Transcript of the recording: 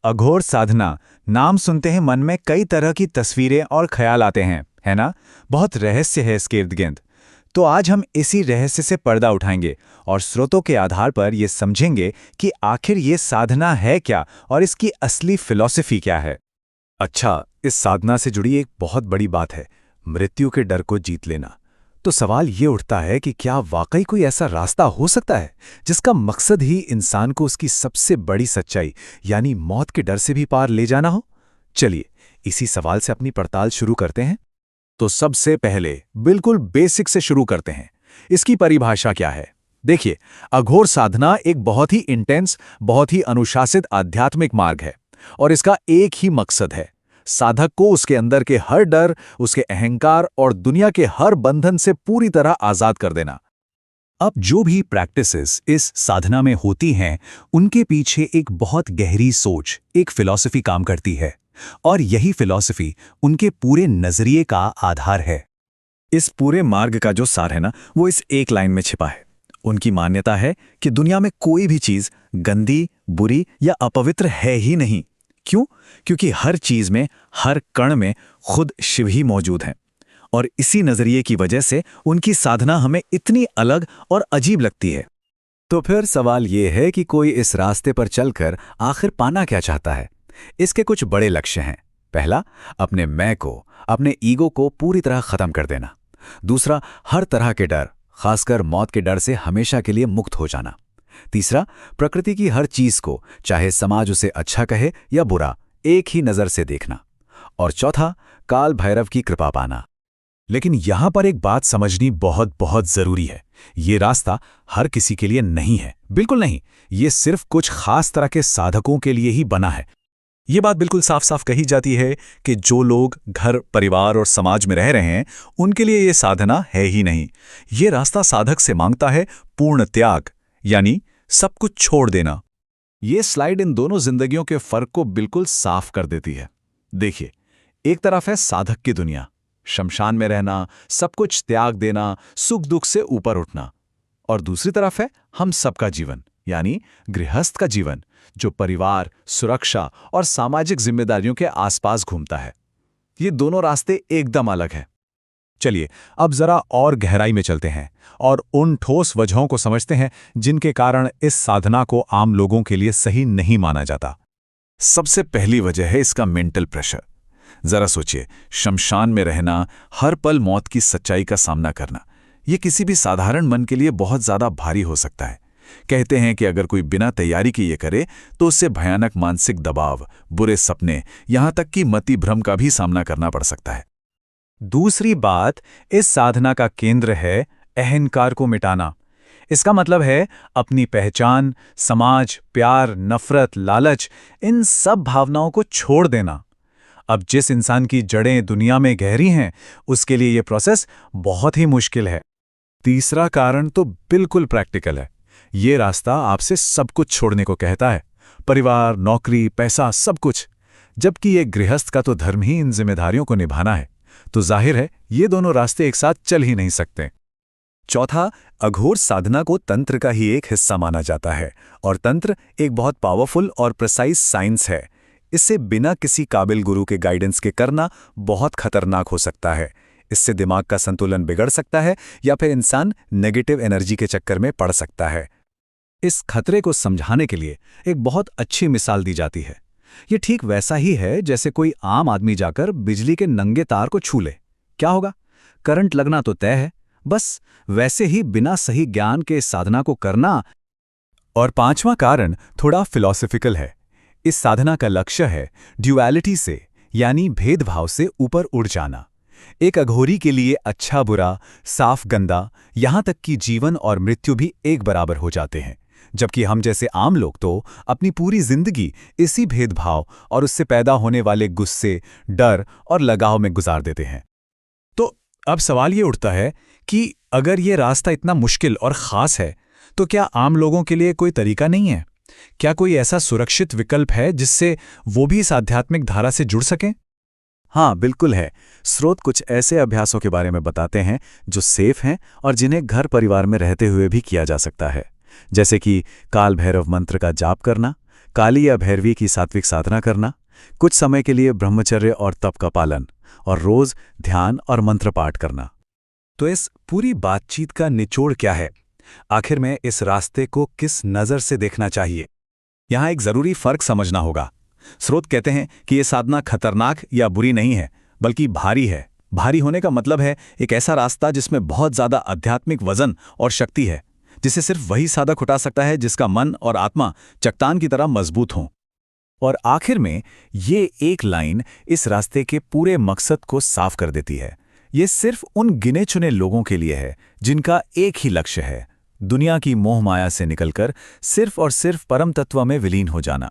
अघोर साधना नाम सुनते ही मन में कई तरह की तस्वीरें और ख्याल आते हैं, है ना? बहुत रहस्य है इसके इर्द गिर्द। तो आज हम इसी रहस्य से पर्दा उठाएंगे और स्रोतों के आधार पर ये समझेंगे कि आखिर ये साधना है क्या और इसकी असली फिलॉसफी क्या है। अच्छा, इस साधना से जुड़ी एक बहुत बड़ी बात है, मृत्यु के डर को जीत लेना। तो सवाल ये उठता है कि क्या वाकई कोई ऐसा रास्ता हो सकता है जिसका मकसद ही इंसान को उसकी सबसे बड़ी सच्चाई यानी मौत के डर से भी पार ले जाना हो? चलिए, इसी सवाल से अपनी पड़ताल शुरू करते हैं। तो सबसे पहले बिल्कुल बेसिक से शुरू करते हैं। इसकी परिभाषा क्या है? देखिए, अघोर साधना एक बहुत ही इंटेंस, बहुत ही अनुशासित आध्यात्मिक मार्ग है और इसका एक ही मकसद है, साधक को उसके अंदर के हर डर, उसके अहंकार और दुनिया के हर बंधन से पूरी तरह आजाद कर देना। अब जो भी प्रैक्टिसेस इस साधना में होती हैं, उनके पीछे एक बहुत गहरी सोच, एक फिलॉसफी काम करती है और यही फिलॉसफी उनके पूरे नजरिए का आधार है। इस पूरे मार्ग का जो सार है ना, वो इस एक लाइन में छिपा है। उनकी मान्यता है कि दुनिया में कोई भी चीज गंदी, बुरी या अपवित्र है ही नहीं। क्यों? क्योंकि हर चीज में, हर कण में खुद शिव ही मौजूद हैं। और इसी नजरिए की वजह से उनकी साधना हमें इतनी अलग और अजीब लगती है। तो फिर सवाल ये है कि कोई इस रास्ते पर चलकर आखिर पाना क्या चाहता है? इसके कुछ बड़े लक्ष्य हैं। पहला, अपने मैं को, अपने ईगो को पूरी तरह खत्म कर देना। दूसरा, हर तरह के डर, खासकर मौत के डर से हमेशा के लिए मुक्त हो जाना। तीसरा, प्रकृति की हर चीज को, चाहे समाज उसे अच्छा कहे या बुरा, एक ही नजर से देखना। और चौथा, काल भैरव की कृपा पाना। लेकिन यहां पर एक बात समझनी बहुत बहुत जरूरी है। ये रास्ता हर किसी के लिए नहीं है, बिल्कुल नहीं। ये सिर्फ कुछ खास तरह के साधकों के लिए ही बना है। ये बात बिल्कुल साफ साफ कही जाती है कि जो लोग घर, परिवार और समाज में रह रहे हैं, उनके लिए ये साधना है ही नहीं। ये रास्ता साधक से मांगता है पूर्ण त्याग, यानी सब कुछ छोड़ देना। ये स्लाइड इन दोनों जिंदगियों के फर्क को बिल्कुल साफ कर देती है। देखिए, एक तरफ है साधक की दुनिया, शमशान में रहना, सब कुछ त्याग देना, सुख दुख से ऊपर उठना। और दूसरी तरफ है हम सबका जीवन, यानी गृहस्थ का जीवन, जो परिवार, सुरक्षा और सामाजिक जिम्मेदारियों के आसपास घूमता है। ये दोनों रास्ते एकदम अलग हैं। चलिए, अब जरा और गहराई में चलते हैं और उन ठोस वजहों को समझते हैं जिनके कारण इस साधना को आम लोगों के लिए सही नहीं माना जाता। सबसे पहली वजह है इसका मेंटल प्रेशर। जरा सोचिए, शमशान में रहना, हर पल मौत की सच्चाई का सामना करना, यह किसी भी साधारण मन के लिए बहुत ज्यादा भारी हो सकता है। कहते हैं कि अगर कोई बिना तैयारी के ये करे तो उससे भयानक मानसिक दबाव, बुरे सपने, यहां तक कि मति भ्रम का भी सामना करना पड़ सकता है। दूसरी बात, इस साधना का केंद्र है अहंकार को मिटाना। इसका मतलब है अपनी पहचान, समाज, प्यार, नफरत, लालच, इन सब भावनाओं को छोड़ देना। अब जिस इंसान की जड़ें दुनिया में गहरी हैं, उसके लिए यह प्रोसेस बहुत ही मुश्किल है। तीसरा कारण तो बिल्कुल प्रैक्टिकल है। ये रास्ता आपसे सब कुछ छोड़ने को कहता है, परिवार, नौकरी, पैसा, सब कुछ। जबकि ये गृहस्थ का तो धर्म ही इन जिम्मेदारियों को निभाना है। तो जाहिर है ये दोनों रास्ते एक साथ चल ही नहीं सकते। चौथा, अघोर साधना को तंत्र का ही एक हिस्सा माना जाता है और तंत्र एक बहुत पावरफुल और प्रिसाइज साइंस है। इससे बिना किसी काबिल गुरु के गाइडेंस के करना बहुत खतरनाक हो सकता है। इससे दिमाग का संतुलन बिगड़ सकता है या फिर इंसान नेगेटिव एनर्जी के चक्कर में पड़ सकता है। इस खतरे को समझाने के लिए एक बहुत अच्छी मिसाल दी जाती है। ये ठीक वैसा ही है जैसे कोई आम आदमी जाकर बिजली के नंगे तार को छू ले। क्या होगा? करंट लगना तो तय है। बस वैसे ही बिना सही ज्ञान के साधना को करना। और पांचवां कारण थोड़ा फिलॉसफिकल है। इस साधना का लक्ष्य है ड्यूअलिटी से, यानी भेदभाव से ऊपर उड़ जाना। एक अघोरी के लिए अच्छा बुरा, साफ गंदा, यहां तक कि जीवन और मृत्यु भी एक बराबर हो जाते हैं। जबकि हम जैसे आम लोग तो अपनी पूरी जिंदगी इसी भेदभाव और उससे पैदा होने वाले गुस्से, डर और लगाव में गुजार देते हैं। तो अब सवाल ये उठता है कि अगर ये रास्ता इतना मुश्किल और खास है, तो क्या आम लोगों के लिए कोई तरीका नहीं है? क्या कोई ऐसा सुरक्षित विकल्प है जिससे वो भी इस आध्यात्मिक धारा से जुड़ सकें? हाँ, बिल्कुल है। स्रोत कुछ ऐसे अभ्यासों के बारे में बताते हैं जो सेफ हैं और जिन्हें घर परिवार में रहते हुए भी किया जा सकता है। जैसे कि काल भैरव मंत्र का जाप करना, काली या भैरवी की सात्विक साधना करना, कुछ समय के लिए ब्रह्मचर्य और तप का पालन, और रोज ध्यान और मंत्र पाठ करना। तो इस पूरी बातचीत का निचोड़ क्या है? आखिर में इस रास्ते को किस नज़र से देखना चाहिए? यहाँ एक ज़रूरी फर्क समझना होगा। स्रोत कहते हैं कि ये साधना खतरनाक या बुरी नहीं है, बल्कि भारी है। भारी होने का मतलब है एक ऐसा रास्ता जिसमें बहुत ज़्यादा आध्यात्मिक वजन और शक्ति है, जिसे सिर्फ वही साधक उठा सकता है जिसका मन और आत्मा चट्टान की तरह मजबूत हों। और आखिर में ये एक लाइन इस रास्ते के पूरे मकसद को साफ कर देती है। ये सिर्फ उन गिने चुने लोगों के लिए है जिनका एक ही लक्ष्य है, दुनिया की मोह माया से निकलकर सिर्फ और सिर्फ परम तत्व में विलीन हो जाना।